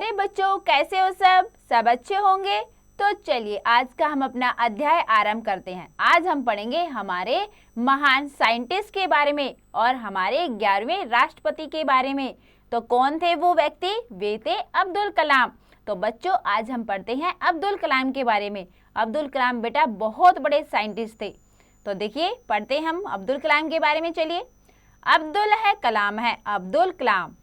प्यारे बच्चों, कैसे हो सब अच्छे होंगे। तो चलिए आज का हम अपना अध्याय आरंभ करते हैं। आज हम पढ़ेंगे हमारे महान साइंटिस्ट के बारे में और हमारे 11वें राष्ट्रपति के बारे में। तो कौन थे वो व्यक्ति? वे थे अब्दुल कलाम। तो बच्चों आज हम पढ़ते हैं अब्दुल कलाम के बारे में। अब्दुल कलाम बेटा बहुत बड़े साइंटिस्ट थे। तो देखिए पढ़ते हैं हम अब्दुल कलाम के बारे में। चलिए, अब्दुल है कलाम है, अब्दुल कलाम।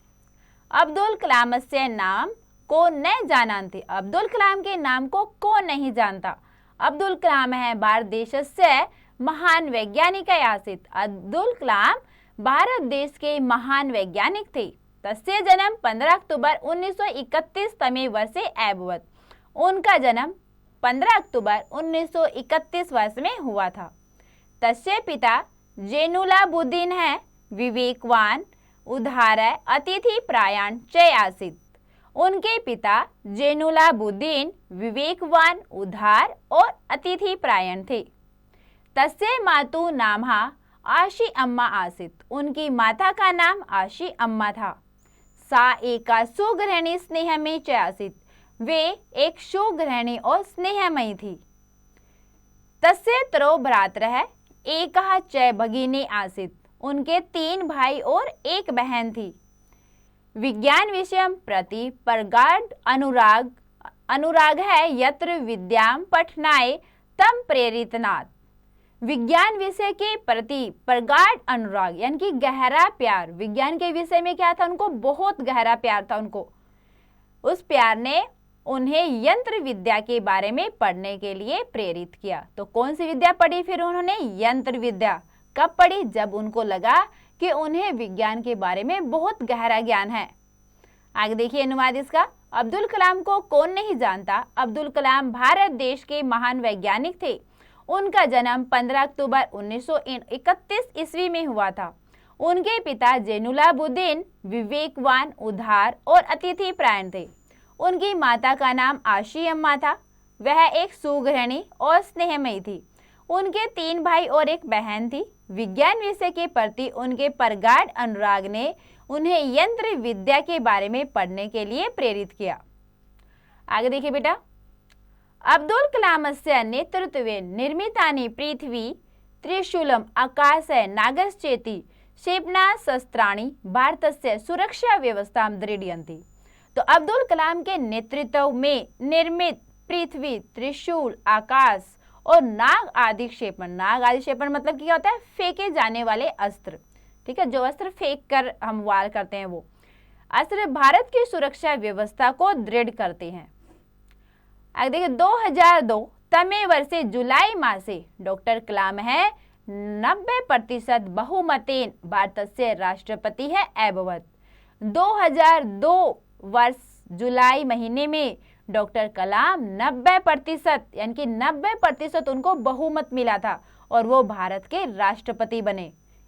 अब्दुल कलाम से नाम को न जानते। अब्दुल कलाम के नाम को कौन नहीं जानता। अब्दुल कलाम है भारत देश से महान वैज्ञानिक आसित। अब्दुल कलाम भारत देश के महान वैज्ञानिक थे। तस्य जन्म 15 अक्टूबर 1931 तमे वर्षे अभवत। उनका जन्म 15 अक्टूबर 1931 वर्ष में हुआ था। तस्य पिता जैनुलाबुद्दीन है विवेकवान, उदार, अतिथि परायण च आसित। उनके पिता जैनुलाबुद्दीन विवेकवान, उदार और अतिथि परायण थे। तस्य मातु नामहा आशी अम्मा आसित। उनकी माता का नाम आशी अम्मा था। सा एका सुगृहिणी स्नेहमयी च आसित। वे एक सुगृहिणी और स्नेहमयी थी। तस्य त्रौ भ्रातरः एकः च भगिनी आसित। उनके 3 भाई और 1 बहन थी। विज्ञान विषय प्रति प्रगाढ़ अनुराग है यत्र विद्याम पठनाय तम प्रेरितनाथ। विज्ञान विषय के प्रति प्रगाढ़ अनुराग यानी कि गहरा प्यार। विज्ञान के विषय में क्या था? उनको बहुत गहरा प्यार था। उनको उस प्यार ने उन्हें यंत्र विद्या के बारे में पढ़ने के लिए प्रेरित किया। तो कौन सी विद्या पढ़ी फिर उन्होंने? यंत्र विद्या। कब पढ़ी? जब उनको लगा कि उन्हें विज्ञान के बारे में बहुत गहरा ज्ञान है। आगे देखिए अनुवाद इसका। अब्दुल कलाम को कौन नहीं जानता। अब्दुल कलाम भारत देश के महान वैज्ञानिक थे। उनका जन्म 15 अक्टूबर 1931 ईस्वी में हुआ था। उनके पिता जैनुलाबुद्दीन विवेकवान, उदार और अतिथि परायण थे। उनकी माता का नाम आशी अम्मा था। वह एक सुगृहिणी और स्नेहमयी थी। उनके 3 भाई और 1 बहन थी। विज्ञान विषय के प्रति उनके प्रगाढ़ अनुराग ने उन्हें यंत्र विद्या के बारे में पढ़ने के लिए प्रेरित किया। आगे देखिए बेटा। अब्दुल कलामस्य नेतृत्वे निर्मितानि पृथ्वी त्रिशूलम आकाशे नागश्चेति क्षेपणास्त्राणि भारतस्य सुरक्षा व्यवस्था दृढ़यन्ति। तो अब्दुल कलाम के नेतृत्व में निर्मित पृथ्वी, त्रिशूल, आकाश और नाग आदि क्षेपण। नाग आदि क्षेपण मतलब क्या होता है? फेंके जाने वाले अस्त्र। ठीक है, जो अस्त्र फेंक कर हम वार करते हैं वो अस्त्र भारत की सुरक्षा व्यवस्था को दृढ़ करते हैं। आगे देखिए 2002 तमे वर्षे जुलाई मासे डॉक्टर कलाम है 90% बहुमतेन भारतस्य राष्ट्रपति है अभवत। 2002 वर्ष जुलाई महीने में डॉक्टर कलाम 90% यानी कि 90% उनको बहुमत मिला था और वो भारत के राष्ट्रपति बने।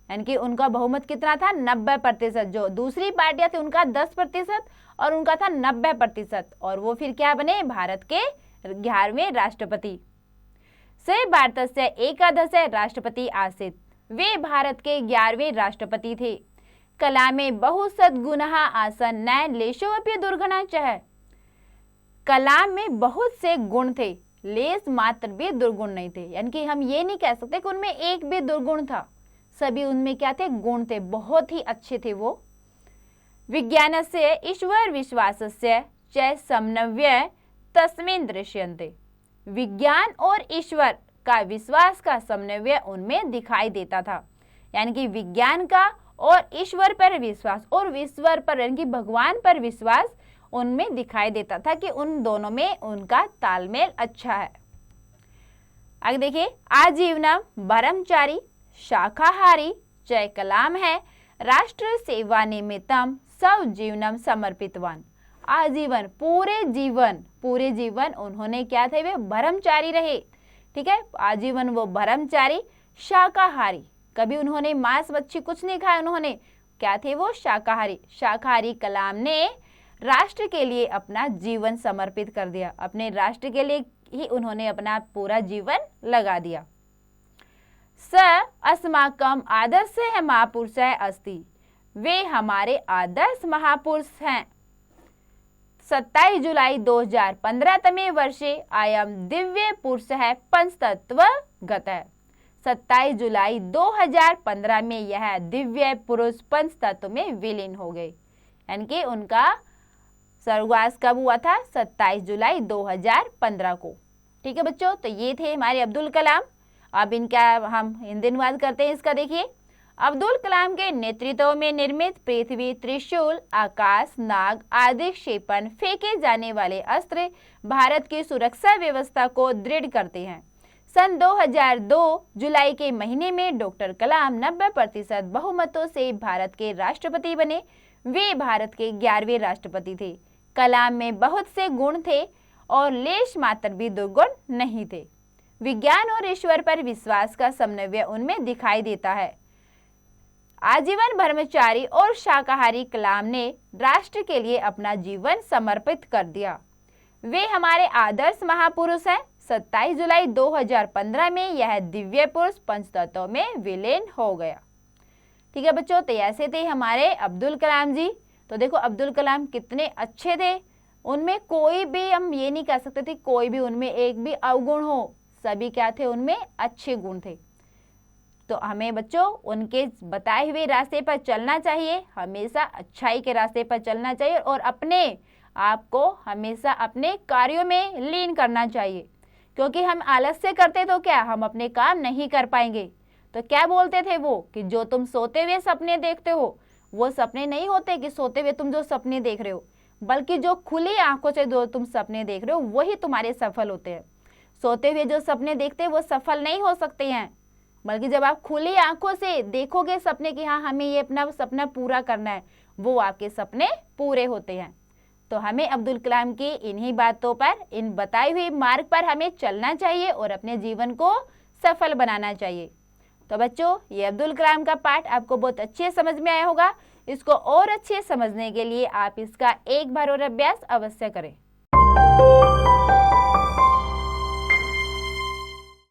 यानी कि उनका बहुमत कितना था? 90%। जो दूसरी पार्टियां थी उनका 10% और उनका था 90%। और वो फिर क्या बने? भारत के 11वें राष्ट्रपति। से भारतस्य एकादश राष्ट्रपति आसित। वे भारत के 11वें राष्ट्रपति थे। कलामे बहु सद्गुणः आसन न लेशोऽपि दुर्गुणः च। कलाम में बहुत से गुण थे, लेस मात्र भी दुर्गुण नहीं थे। यानी कि हम ये नहीं कह सकते कि उनमें एक भी दुर्गुण था। सभी उनमें क्या थे? गुण थे, बहुत ही अच्छे थे वो। विज्ञानस्य ईश्वर विश्वासस्य च समन्वय तस्मिन् दृश्यन्ते। विज्ञान और ईश्वर का विश्वास का समन्वय उनमें दिखाई देता था। यानी कि विज्ञान का और ईश्वर पर विश्वास और ईश्वर पर यानी कि भगवान पर विश्वास उनमें दिखाई देता था कि उन दोनों में उनका तालमेल अच्छा है। आगे देखिए आजीवनम ब्रह्मचारी शाकाहारी जय कलाम है राष्ट्र सेवा निमित्तम सब जीवनम समर्पितवान। आजीवन पूरे जीवन उन्होंने क्या थे? वे ब्रह्मचारी रहे। ठीक है, आजीवन वो ब्रह्मचारी, शाकाहारी, कभी उन्होंने मांस मच्छी कुछ नहीं खाया। उन्होंने क्या थे? वो शाकाहारी। शाकाहारी कलाम ने राष्ट्र के लिए अपना जीवन समर्पित कर दिया। अपने राष्ट्र के लिए ही उन्होंने अपना पूरा जीवन लगा दिया। स अस्माकम आदर्श है महापुरुष है अस्ति। वे हमारे आदर्श महापुरुष हैं। 27 जुलाई 2015 तमे वर्षे अयं दिव्य पुरुषः पंचतत्वगत है। 27 जुलाई 2015 में यह दिव्य पुरुष पंच तत्व में विलीन हो गए, यानी कि उनका स्वर्गवास कब हुआ था? 27 जुलाई 2015 को। ठीक है बच्चों, तो ये थे हमारे अब्दुल कलाम। अब इनका हम हिंदी अनुवाद करते हैं इसका। देखिए, अब्दुल कलाम के नेतृत्व में निर्मित पृथ्वी, त्रिशूल, आकाश, नाग आदि क्षेपण फेंके जाने वाले अस्त्र भारत की सुरक्षा व्यवस्था को दृढ़ करते हैं। सन 2002 जुलाई के महीने में डॉक्टर कलाम 90% बहुमतों से भारत के राष्ट्रपति बने। वे भारत के 11वें राष्ट्रपति थे। कलाम में बहुत से गुण थे और लेश मात्र भी दुर्गुण नहीं थे। विज्ञान और ईश्वर पर विश्वास का समन्वय उनमें दिखाई देता है। आजीवन ब्रह्मचारी और शाकाहारी कलाम ने राष्ट्र के लिए अपना जीवन समर्पित कर दिया। वे हमारे आदर्श महापुरुष हैं। 27 जुलाई 2015 में यह दिव्य पुरुष पंचतत्व में विलीन हो गया। ठीक है बच्चों, तो ऐसे थे हमारे अब्दुल कलाम जी। तो देखो अब्दुल कलाम कितने अच्छे थे, उनमें कोई भी हम ये नहीं कह सकते थे कोई भी उनमें एक भी अवगुण हो, सभी क्या थे? उनमें अच्छे गुण थे। तो हमें बच्चों उनके बताए हुए रास्ते पर चलना चाहिए, हमेशा अच्छाई के रास्ते पर चलना चाहिए और अपने आप को हमेशा अपने कार्यों में लीन करना चाहिए, क्योंकि हम आलस्य करते तो क्या हम अपने काम नहीं कर पाएंगे। तो क्या बोलते थे वो कि जो तुम सोते हुए सपने देखते हो वो सपने नहीं होते कि सोते हुए तुम जो सपने देख रहे हो, बल्कि जो खुली आंखों से जो तुम सपने देख रहे हो वही तुम्हारे सफल होते हैं। सोते हुए जो सपने देखते हैं वो सफल नहीं हो सकते हैं, बल्कि जब आप खुली आंखों से देखोगे सपने कि हाँ हमें ये अपना सपना पूरा करना है, वो आपके सपने पूरे होते हैं। तो हमें अब्दुल कलाम की इन्हीं बातों पर, इन बताई हुई मार्ग पर हमें चलना चाहिए और अपने जीवन को सफल बनाना चाहिए। तो बच्चों, ये अब्दुल कलाम का पाठ आपको बहुत अच्छे समझ में आया होगा। इसको और अच्छे समझने के लिए आप इसका एक बार और अभ्यास अवश्य करें।